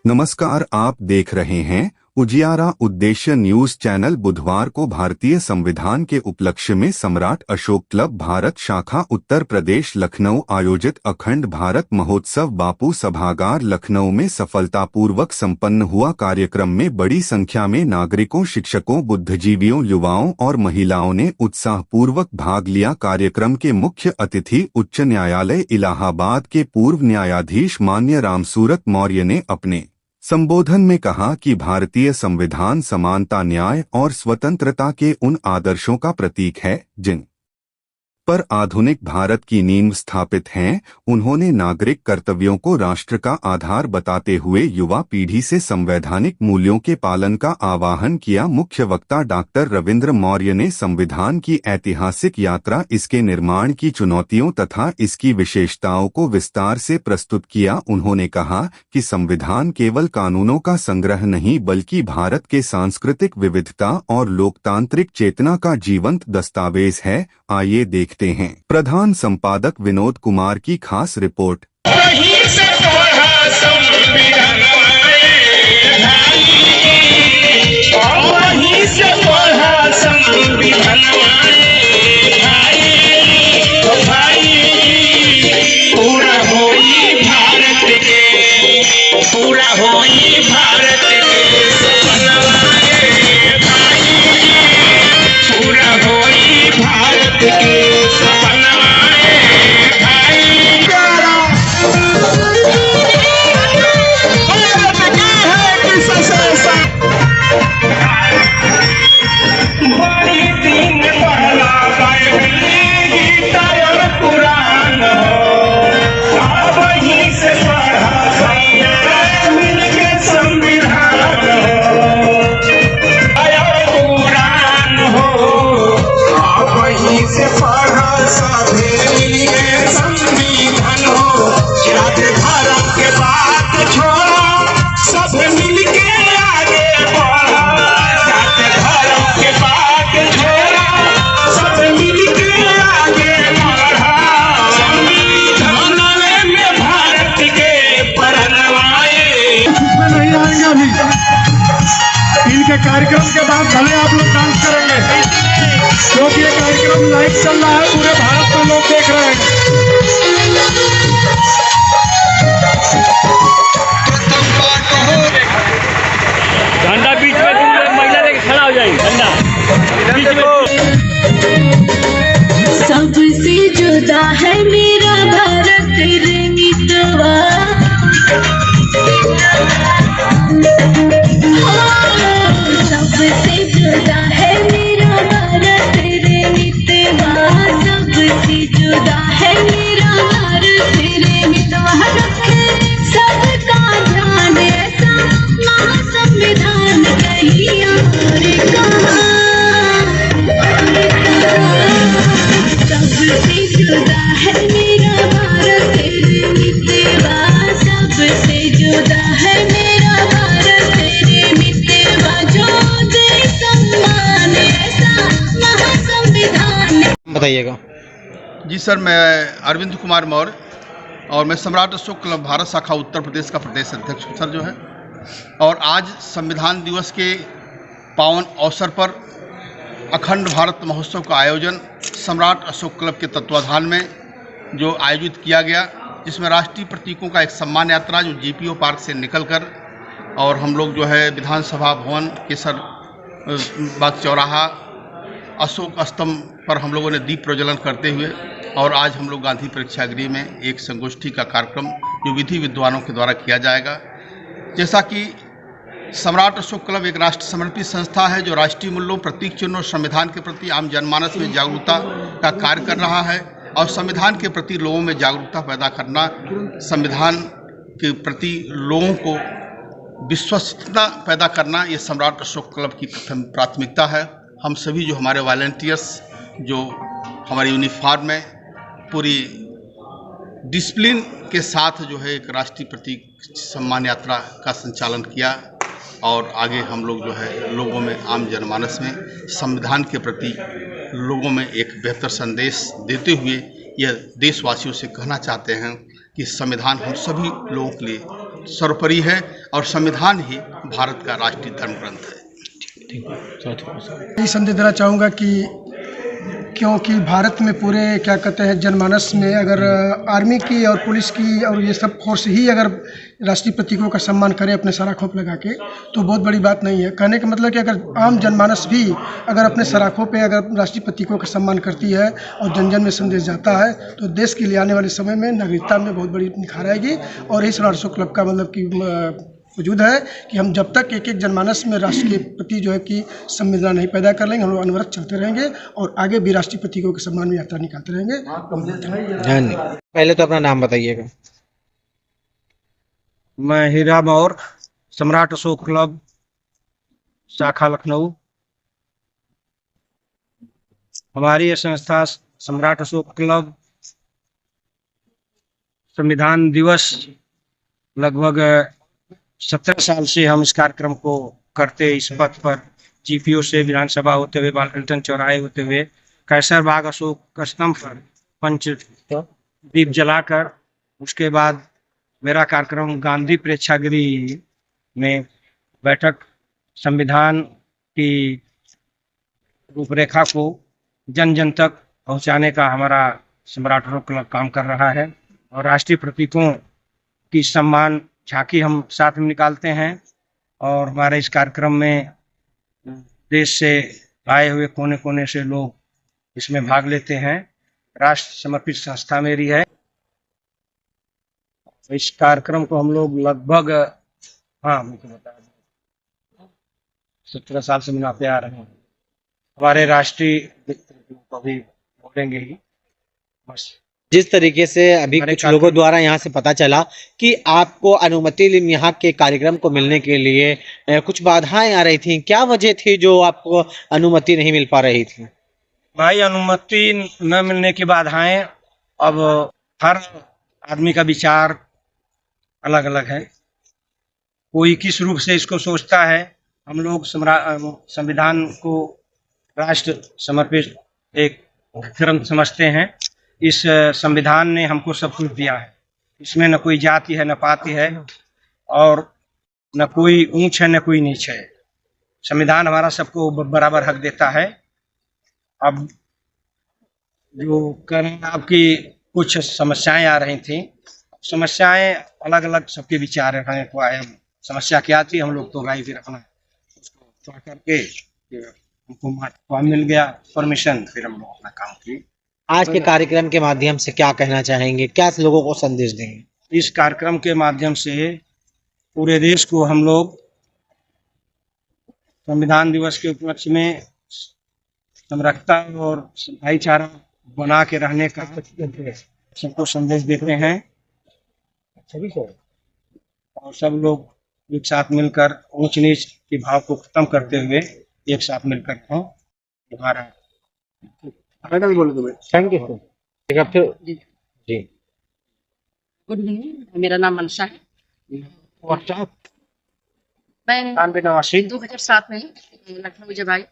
नमस्कार, आप देख रहे हैं उजियारा उद्देश्य न्यूज चैनल। बुधवार को भारतीय संविधान के उपलक्ष्य में सम्राट अशोक क्लब भारत शाखा उत्तर प्रदेश लखनऊ आयोजित अखंड भारत महोत्सव बापू सभागार लखनऊ में सफलतापूर्वक संपन्न हुआ। कार्यक्रम में बड़ी संख्या में नागरिकों, शिक्षकों, बुद्धिजीवियों, युवाओं और महिलाओं ने उत्साहपूर्वक भाग लिया। कार्यक्रम के मुख्य अतिथि उच्च न्यायालय इलाहाबाद के पूर्व न्यायाधीश मान्य रामसूरत मौर्य ने अपने संबोधन में कहा कि भारतीय संविधान समानता, न्याय और स्वतंत्रता के उन आदर्शों का प्रतीक है जिन पर आधुनिक भारत की नींव स्थापित हैं। उन्होंने नागरिक कर्तव्यों को राष्ट्र का आधार बताते हुए युवा पीढ़ी से संवैधानिक मूल्यों के पालन का आह्वान किया। मुख्य वक्ता डॉक्टर रविंद्र मौर्य ने संविधान की ऐतिहासिक यात्रा, इसके निर्माण की चुनौतियों तथा इसकी विशेषताओं को विस्तार से प्रस्तुत किया। उन्होंने कहा कि संविधान केवल कानूनों का संग्रह नहीं बल्कि भारत के सांस्कृतिक विविधता और लोकतांत्रिक चेतना का जीवंत दस्तावेज है। आइए देखते हैं प्रधान संपादक विनोद कुमार की खास रिपोर्ट। इनके कार्यक्रम के बाद भले आप लोग डांस करेंगे, क्योंकि ये कार्यक्रम लाइव चल रहा है, पूरे भारत में लोग देख रहे हैं। झंडा बीच में, महिला लेके खड़ा हो जाएंगे। झंडा बीच में। सबसे जुदा है मेरा भारत रे मितवा, सबसे जुदा है मेरा भारत रे मितवा, सबसे जुदा है मेरा भारत रे मितवा। रखे सबका ध्यान ऐसा महासंविधान कहीं और कहाँ। सबसे जुदा है मेरा भारत रे मितवा, सबसे जुदा है मेरा भारत रे मितवा, जो दे सम्मान ऐसा महासंविधान। बताइएगा। जी सर, मैं अरविंद कुमार मौर्य और मैं सम्राट अशोक क्लब भारत शाखा उत्तर प्रदेश का प्रदेश अध्यक्ष हूँ सर जो है। और आज संविधान दिवस के पावन अवसर पर अखंड भारत महोत्सव का आयोजन सम्राट अशोक क्लब के तत्वाधान में जो आयोजित किया गया, जिसमें राष्ट्रीय प्रतीकों का एक सम्मान यात्रा जो जीपीओ पार्क से निकलकर और हम लोग जो है विधानसभा भवन केसर बाग चौराहा अशोक स्तंभ पर हम लोगों ने दीप प्रज्वलन करते हुए, और आज हम लोग गांधी प्रेक्षागृह में एक संगोष्ठी का कार्यक्रम जो विधि विद्वानों के द्वारा किया जाएगा। जैसा कि सम्राट अशोक क्लब एक राष्ट्र समर्पित संस्था है जो राष्ट्रीय मूल्यों, प्रतीक चिन्हों और संविधान के प्रति आम जनमानस में जागरूकता का कार्य कर रहा है, और संविधान के प्रति लोगों में जागरूकता पैदा करना, संविधान के प्रति लोगों को विश्वसनीयता पैदा करना, ये सम्राट अशोक क्लब की प्रथम प्राथमिकता है। हम सभी जो हमारे वॉलंटियर्स जो हमारे यूनिफॉर्म में पूरी डिसिप्लिन के साथ जो है एक राष्ट्रीय प्रतीक सम्मान यात्रा का संचालन किया और आगे हम लोग जो है लोगों में, आम जनमानस में संविधान के प्रति लोगों में एक बेहतर संदेश देते हुए यह देशवासियों से कहना चाहते हैं कि संविधान हम सभी लोगों के लिए सर्वोपरि है और संविधान ही भारत का राष्ट्रीय धर्म ग्रंथ है। यही संदेश देना चाहूँगा कि क्योंकि भारत में पूरे क्या कहते हैं जनमानस में अगर आर्मी की और पुलिस की और ये सब फोर्स ही अगर राष्ट्रीय प्रतीकों का सम्मान करे अपने सराखों पर लगा के, तो बहुत बड़ी बात नहीं है। कहने का मतलब कि अगर आम जनमानस भी अगर अपने सराखों पे अगर राष्ट्रीय प्रतीकों का सम्मान करती है और जन जन में संदेश जाता है, तो देश के लिए आने वाले समय में नागरिकता में बहुत बड़ी निखार आएगी। और इस सम्राट अशोक क्लब का मतलब कि वजूद है कि हम जब तक एक एक जनमानस में राष्ट्र के प्रति जो है कि संवेदना नहीं पैदा कर लेंगे, हम लोग अनवरत चलते रहेंगे और आगे भी राष्ट्रीय प्रतीकों के सम्मान में यात्रा निकालते रहेंगे। पहले तो अपना नाम बताइएगा। मैं हीरा मौर्य, सम्राट अशोक क्लब, शाखा लखनऊ। हमारी ये संस्था सम्राट अशोक क्लब संविधान दिवस लगभग 17 साल से हम इस कार्यक्रम को करते, इस पथ पर जीपीओ से विधानसभा होते हुए, बालकंटन चौराहे होते हुए, कैसर बाग अशोक स्तंभ पर पंच दीप जलाकर, उसके बाद मेरा कार्यक्रम गांधी प्रेक्षागृह में बैठक संविधान की रूपरेखा को जन जन तक पहुंचाने का हमारा सम्राट अशोक क्लब काम कर रहा है। और राष्ट्रीय प्रतीकों की सम्मान झांकी हम साथ में निकालते हैं और हमारे इस कार्यक्रम में देश से आए हुए कोने कोने से लोग इसमें भाग लेते हैं। राष्ट्र समर्पित संस्था मेरी है। इस कार्यक्रम को हम लोग लगभग 17 साल से मनाते आ रहे हैं। हमारे राष्ट्रीय को भी बोलेंगे ही। बस जिस तरीके से अभी कुछ लोगों द्वारा यहाँ से पता चला कि आपको अनुमति यहाँ के कार्यक्रम को मिलने के लिए कुछ बाधाएं आ रही थी, क्या वजह थी जो आपको अनुमति नहीं मिल पा रही थी? भाई, अनुमति न मिलने की बाधाएं, अब हर आदमी का विचार अलग अलग है। कोई किस रूप से इसको सोचता है। हम लोग संविधान को राष्ट्र समर्पित एक ग्रंथ समझते हैं। इस संविधान ने हमको सब कुछ दिया है। इसमें न कोई जाति है, न पाति है, और न कोई ऊंच है, न कोई नीच है। संविधान हमारा सबको बराबर हक देता है। अब जो करें, आपकी कुछ समस्याएं आ रही थी, समस्याएं अलग अलग सबके विचार रखने को आए। समस्या क्या थी, हम लोग तो भाई फिर अपना उसको तोड़ करके हमको मिल गया परमिशन, फिर हम लोग अपना काम किए। आज के कार्यक्रम के माध्यम से क्या कहना चाहेंगे, क्या लोगों को संदेश देंगे? इस कार्यक्रम के माध्यम से पूरे देश को हम लोग संविधान दिवस के उपलक्ष्य में समरसता और भाईचारा बना के रहने का सबको संदेश देते हैं। और सब लोग एक साथ मिलकर ऊंच नीच के भाव को खत्म करते हुए एक साथ मिलकर हों। हमारा थैंक यू जी। गुड इवनिंग, मेरा नाम मनसा है। मैं 2007 में लखनऊ जब आई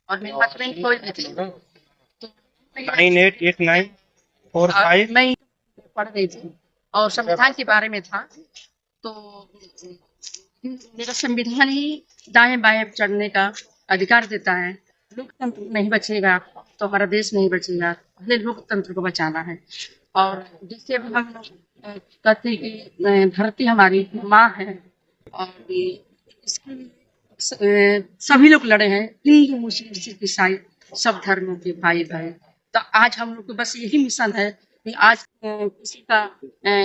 और मेरे हस्बैंड खोज थे, तो 988945 मैं पढ़ रही थी और संविधान के बारे में था। तो मेरा संविधान ही दाएं बाएं चढ़ने का अधिकार देता है। लोकतंत्र नहीं बचेगा तो हमारा देश नहीं बचेगा। पहले लोकतंत्र को बचाना है। और जिससे हम कहते कि धरती हमारी माँ है और इसकी सभी लोग लड़े हैं, हिंदू मुस्लिम सिख ईसाई सब धर्मों के भाई भाई। तो आज हम लोग को बस यही मिशन है कि आज किसी का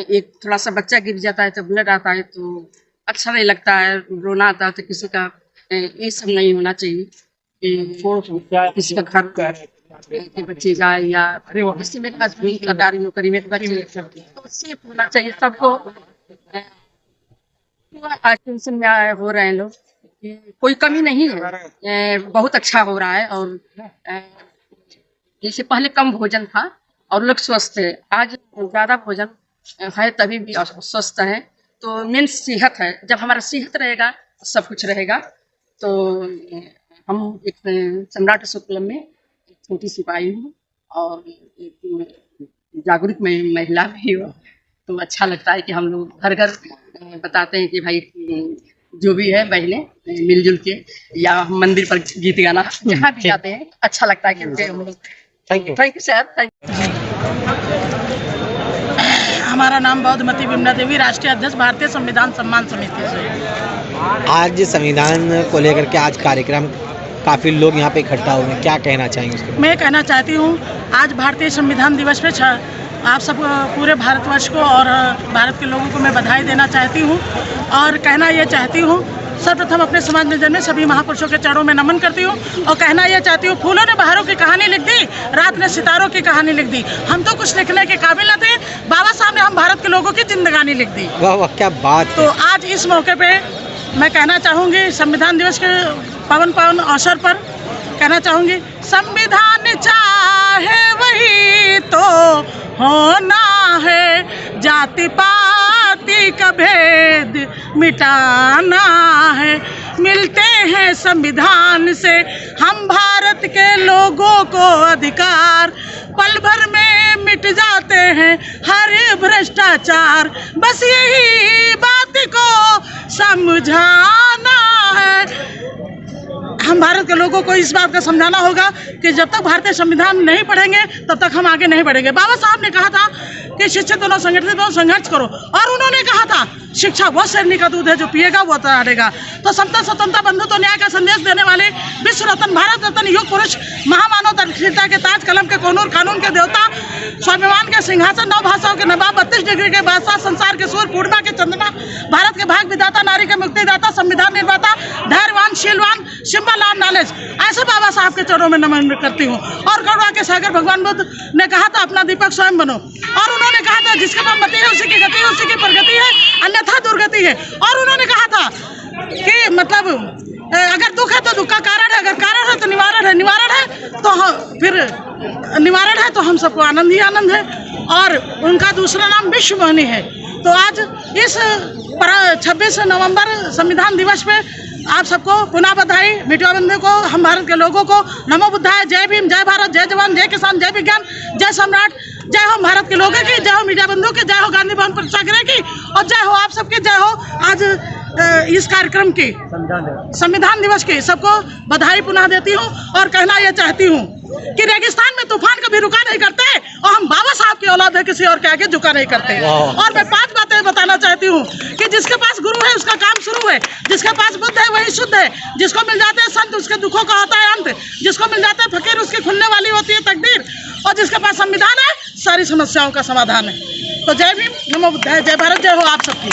एक थोड़ा सा बच्चा गिर जाता है तो ब्लड आता है तो अच्छा नहीं लगता है, रोना आता है। तो किसी का ये सब नहीं होना चाहिए कि किसी का घर के बच्चे जाए या किसी में सरकारी नौकरी में बच्चे, तो सेफ होना चाहिए सबको। टेंशन में हो रहे हैं लोग, कोई कमी नहीं है, बहुत अच्छा हो रहा है। और जैसे पहले कम भोजन था और लोग स्वस्थ थे, आज ज़्यादा भोजन है तभी भी स्वस्थ है। तो मेन सेहत है, जब हमारा सेहत रहेगा सब कुछ रहेगा। तो हम एक सम्राट अशोक क्लब में एक छोटी सिपाही हूँ और एक जागरूक महिला भी हूँ। तो अच्छा लगता है कि हम लोग घर घर बताते हैं कि भाई जो भी है बहने मिलजुल के, या हम मंदिर पर गीत गाना जहाँ भी जाते हैं अच्छा लगता है क्योंकि हम लोग। Thank you. Thank you sir, thank you. हमारा नाम बौद्धमती विमला देवी, राष्ट्रीय अध्यक्ष भारतीय संविधान सम्मान समिति से। आज संविधान को लेकर के आज कार्यक्रम काफ़ी लोग यहाँ पे इकट्ठा हुए हैं, क्या कहना चाहेंगे उसके? मैं कहना चाहती हूँ आज भारतीय संविधान दिवस पे आप सब पूरे भारतवर्ष को और भारत के लोगों को मैं बधाई देना चाहती हूँ और कहना ये चाहती हूँ, सर्वप्रथम अपने समाज नियोजन में सभी महापुरुषों के चरणों में नमन करती हूँ और कहना यह चाहती हूँ, फूलों ने बहारों की कहानी लिख दी, रात ने सितारों की कहानी लिख दी, हम तो कुछ लिखने के काबिल न थे, बाबा साहब ने हम भारत के लोगों की जिंदगानी लिख दी। वाह वाह, क्या बात है। तो आज इस मौके पे मैं कहना चाहूँगी, संविधान दिवस के पावन अवसर पर कहना चाहूँगी, संविधान चाहे वही तो होना है, जाति पाति का भेद मिटाना है, मिलते हैं संविधान से हम भारत के लोगों को अधिकार, पल भर में मिट जाते हैं हर भ्रष्टाचार, बस यही बात को समझाना है। हम भारत के लोगों को इस बात का समझाना होगा कि जब तक भारतीय संविधान नहीं पढ़ेंगे तब तक हम आगे नहीं बढ़ेंगे। बाबा साहब ने कहा था कि शिक्षित दोनों संगठित दोनों संघर्ष करो, और उन्होंने कहा था शिक्षा वो शेरनी का दूध है जो पिएगा वो तैरेगा। तो समता स्वतंत्रता बंधुत्व न्याय का संदेश देने वाले विश्व रत्न भारत रत्न युग पुरुष महामानव दक्षिणता के ताज कलम के कोनूर कानून के देवता स्वाभिमान के सिंहासन नौ भाषाओं के नवाब 32 डिग्री के बादशाह संसार के सूर्य पूर्णिमा के चंद्रमा भारत के भाग विधाता नारी के मुक्तिदाता संविधान निर्माता धैर्यवान शीलवान सिंबल ऑफ नॉलेज ऐसे बाबा साहब के चरणों में नमन करती हूँ। और करुणा के सागर भगवान बुद्ध ने कहा था अपना दीपक स्वयं बनो, और उन्होंने कहा था जिसके पास मति है उसी की गति है उसी की प्रगति है अन्यथा दुर्गति है। और उन्होंने कहा था कि मतलब अगर दुख है तो दुख का कारण है, अगर कारण है तो निवारण है, निवारण है तो फिर निवारण है तो हम सबको आनंद ही आनंद है। और उनका दूसरा नाम विश्व मोहिनी है। तो आज इस 26 नवंबर संविधान दिवस पे आप सबको पुनः बधाई, मीडिया बंधु को, हम भारत के लोगों को नमो बुद्धाय, जय भीम, जय भारत, जय जवान, जय किसान, जय विज्ञान, जय सम्राट, जय हो भारत के लोगों की, जय हो मीडिया बंधु की, जय हो गांधी भवन प्रेक्षागृह की, और जय हो आप सबकी, जय हो आज इस कार्यक्रम की संविधान दिवस की सबको बधाई पुनः देती हूँ। और कहना यह चाहती हूँ कि रेगिस्तान में तूफान कभी रुका नहीं करते और हम बाबा साहब की औलाद है, किसी और के आगे झुका नहीं करते। और मैं 5 बातें बताना चाहती हूँ कि जिसके पास गुरु है उसका काम शुरू है, जिसके पास बुद्ध है वही शुद्ध है, जिसको मिल जाते हैं संत उसके दुखों का होता है अंत, जिसको मिल जाते हैं फकीर उसकी खुलने वाली होती है तकदीर, और जिसके पास संविधान है सारी समस्याओं का समाधान है। तो जय भीम, नमो बुद्धाय, जय भारत, जय हो आप सबकी।